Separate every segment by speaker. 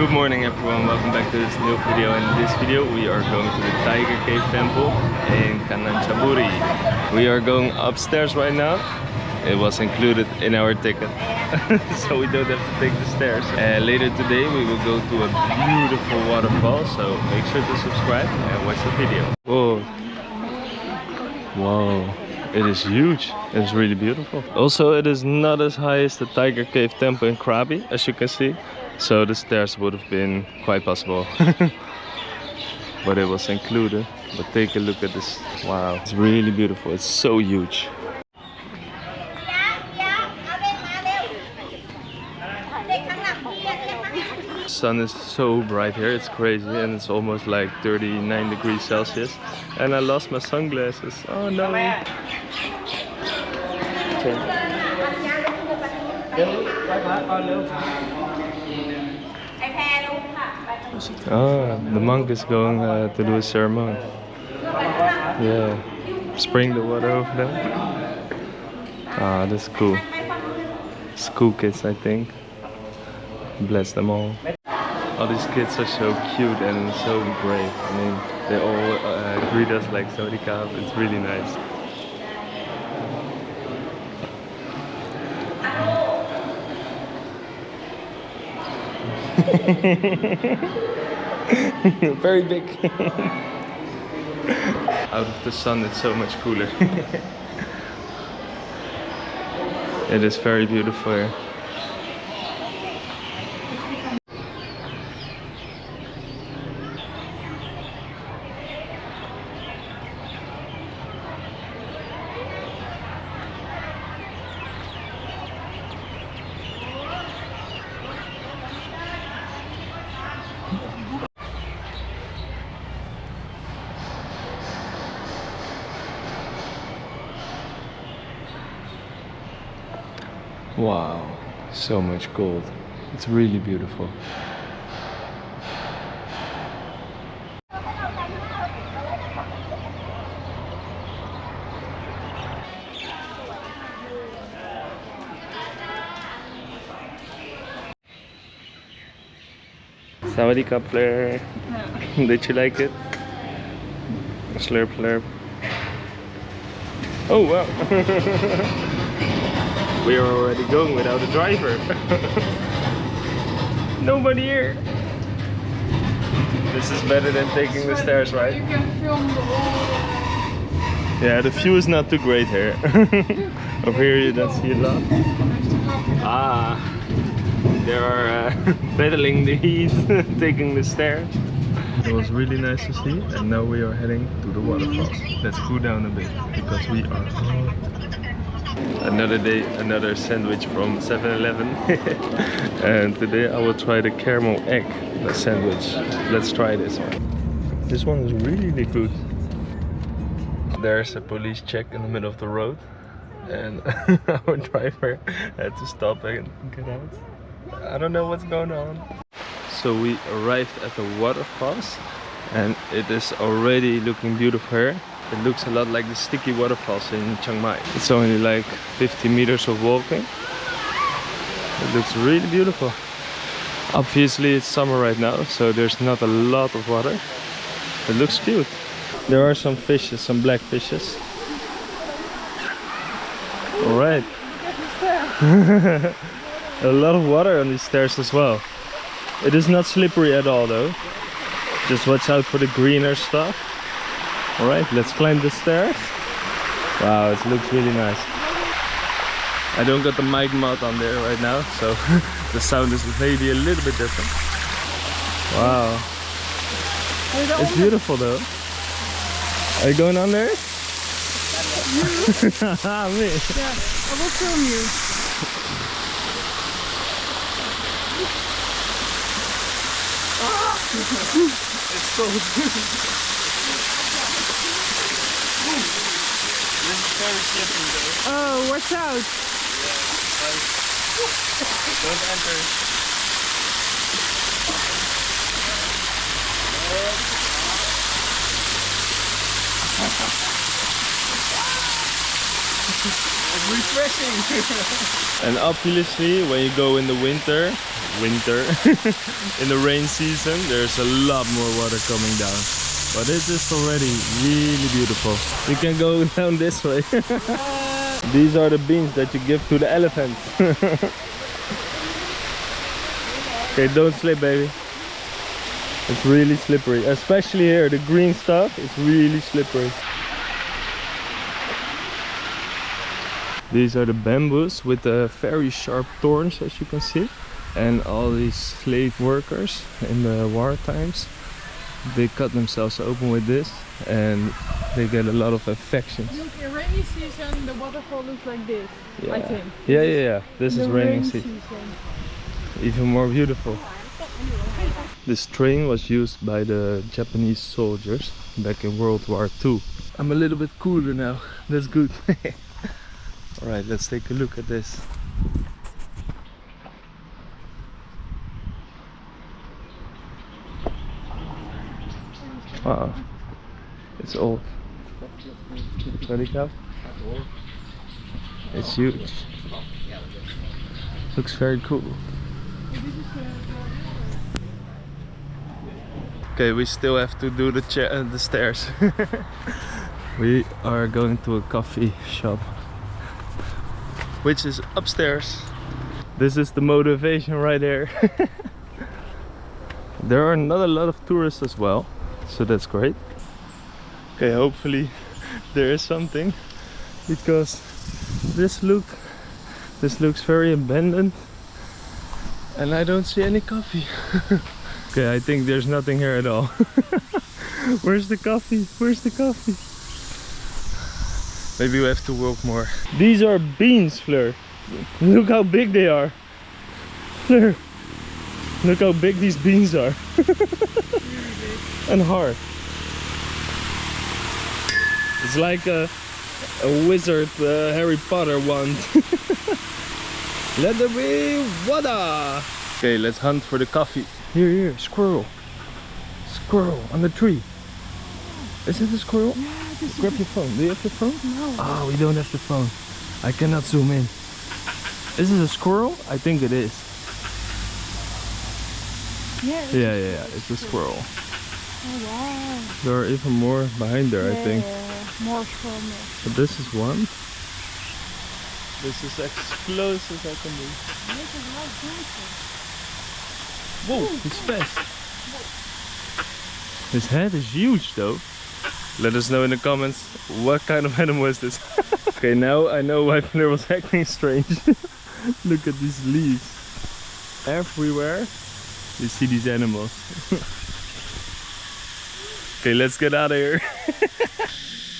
Speaker 1: Good morning everyone, welcome back to this new video. In this video we are going to the Tiger Cave Temple in Kananchaburi. We are going upstairs right now. It was included in our ticket, so we don't have to take the stairs. Later today we will go to a beautiful waterfall, so make sure to subscribe and watch the video. Whoa. Whoa. It is huge. It is really beautiful. Also, it is not as high as the Tiger Cave Temple in Krabi, as you can see. So the stairs would have been quite possible. But it was included. But take a look at this. Wow, it's really beautiful. It's so huge. The sun is so bright here, it's crazy, and it's almost like 39 degrees Celsius. And I lost my sunglasses. Oh no. The monk is going to do a ceremony. Yeah, spring the water over there. Ah, that's cool. School kids, I think. Bless them all. All these kids are so cute and so brave. I mean, they all greet us like Sawadee-Ka. It's really nice. Very big. Out of the sun it's so much cooler. It is very beautiful here. Wow, so much gold. It's really beautiful. Sawadee-Ka, Fleur. Did you like it? Slurp, slurp. Oh wow. We are already going without a driver. Nobody here. This is better than taking the stairs, right?
Speaker 2: You can film the whole...
Speaker 1: Yeah, the view is not too great here. Over here you don't see a lot. Ah, they are battling the heat, taking the stairs. It was really nice to see, and now we are heading to the waterfalls. Let's cool down a bit, because we are hot. Another day, another sandwich from 7-Eleven. And today I will try the caramel egg sandwich. Let's try this one. This one is really good. There's a police check in the middle of the road, and our driver had to stop and get out. I don't know what's going on. So we arrived at the waterfalls, and it is already looking beautiful here. It looks a lot like the sticky waterfalls in Chiang Mai. It's only like 50 meters of walking. It looks really beautiful. Obviously it's summer right now, so there's not a lot of water. It looks cute. There are some fishes, some black fishes. Alright. A lot of water on these stairs as well. It is not slippery at all though. Just watch out for the greener stuff. Alright, let's climb the stairs. Wow, it looks really nice. I don't got the mic mount on there right now, so the sound is maybe a little bit different. Wow. It's beautiful though. Are you going on there?
Speaker 2: Me? Yeah, I will film you.
Speaker 1: It's cold. This is very slippery though.
Speaker 2: Oh, watch out.
Speaker 1: Yeah, don't enter. It's refreshing. And obviously when you go in the winter, winter. In the rain season there's a lot more water coming down, but it is already really beautiful. You can go down this way. These are the beans that you give to the elephants. Okay, don't slip, baby. It's really slippery, especially here. The green stuff is really slippery. These are the bamboos with the very sharp thorns, as you can see. And all these slave workers in the war times, they cut themselves open with this and they get a lot of infections.
Speaker 2: Look, in rainy season the waterfall looks like this,
Speaker 1: Yeah.
Speaker 2: I think.
Speaker 1: Yeah. This is raining
Speaker 2: rain
Speaker 1: season. Even more beautiful. This train was used by the Japanese soldiers back in World War II. I'm a little bit cooler now. That's good. Alright, let's take a look at this. Wow, it's old. It's huge. Looks very cool. Okay, we still have to do the stairs. We are going to a coffee shop, which is upstairs. This is the motivation right there. There are not a lot of tourists as well, so that's great. Okay, hopefully there is something, because this looks very abandoned and I don't see any coffee. Okay, I think there's nothing here at all. Where's the coffee? Where's the coffee? Maybe we have to walk more. These are beans, Fleur. Look how big they are. Fleur, look how big these beans are. And hard. It's like a wizard Harry Potter wand. Let there be water. Okay, let's hunt for the coffee. Here, squirrel. Squirrel on the tree. Is it a squirrel?
Speaker 2: Yeah,
Speaker 1: Grab your phone. Do you have your phone?
Speaker 2: No.
Speaker 1: Oh, we don't have the phone. I cannot zoom in. Is it a squirrel? I think it is.
Speaker 2: Yeah,
Speaker 1: it's a squirrel.
Speaker 2: Oh wow.
Speaker 1: There are even more behind there, I think.
Speaker 2: Yeah, more squirrel.
Speaker 1: But this is one. This is as close as I can be. Whoa, he's fast. His head is huge though. Let us know in the comments what kind of animal is this. Okay, now I know why Fleur was acting strange. Look at these leaves. Everywhere you see these animals. Okay, let's get out of here.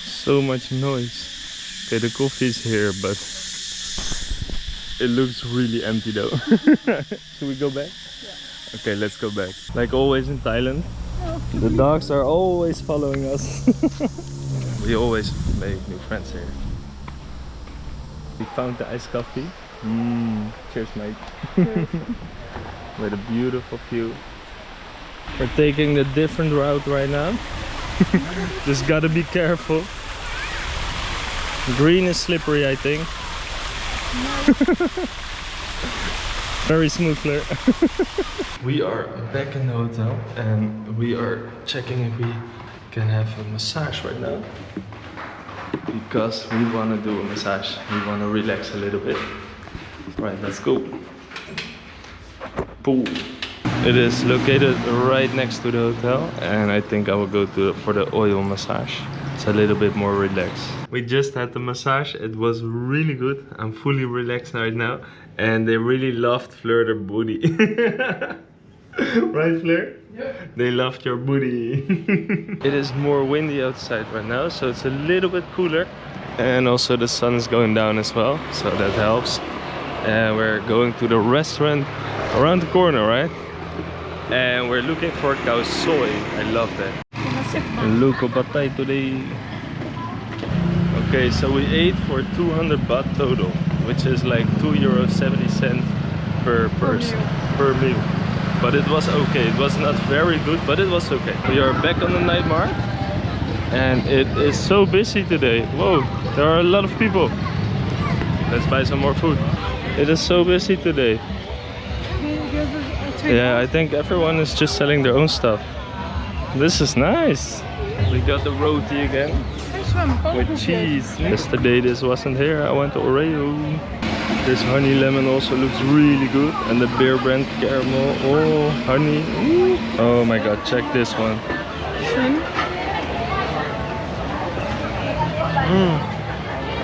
Speaker 1: So much noise. Okay, the coffee is here, but it looks really empty though. Should we go back? Yeah. Okay, let's go back. Like always in Thailand, the dogs are always following us. We always make new friends here. We found the iced coffee. Cheers, mate.
Speaker 2: Cheers.
Speaker 1: With a beautiful view. We're taking the different route right now. Just gotta be careful. Green is slippery, I think. Very smooth, Fleur. We are back in the hotel and we are checking if we can have a massage right now. Because we want to do a massage. We want to relax a little bit. Right, let's go. Pool. It is located right next to the hotel and I think I will go for the oil massage. It's a little bit more relaxed. We just had the massage. It was really good. I'm fully relaxed right now and they really loved Fleur their booty. Right, Fleur?
Speaker 2: Yep.
Speaker 1: They loved your booty. It is more windy outside right now, so it's a little bit cooler. And also the sun is going down as well, so that helps. And we're going to the restaurant around the corner, right? And we're looking for khao soi. I love that. And local patay today. Okay, so we ate for 200 baht total, which is like €2.70 per person, per meal. But it was okay. It was not very good, but it was okay. We are back on the night market and it is so busy today. Whoa, there are a lot of people. Let's buy some more food. It is so busy today.
Speaker 2: Can you give
Speaker 1: Yeah, I think everyone is just selling their own stuff. This is nice. We got the roti again with cheese. Yesterday this wasn't here. I went to Oreo. This honey lemon also looks really good, and the beer brand caramel. Oh, honey. Ooh. Oh my god, check this one.
Speaker 2: Sven?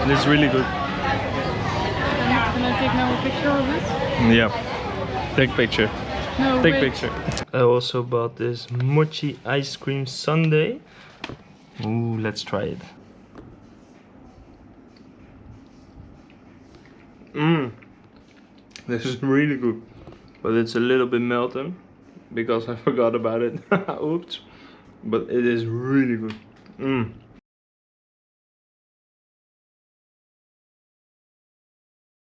Speaker 1: This is really good.
Speaker 2: Can I take now a picture of it?
Speaker 1: Yeah, take picture.
Speaker 2: No,
Speaker 1: Take
Speaker 2: wait.
Speaker 1: picture. I also bought this mochi ice cream sundae. Ooh, let's try it. This is really good, but it's a little bit melted because I forgot about it. Oops, but it is really good.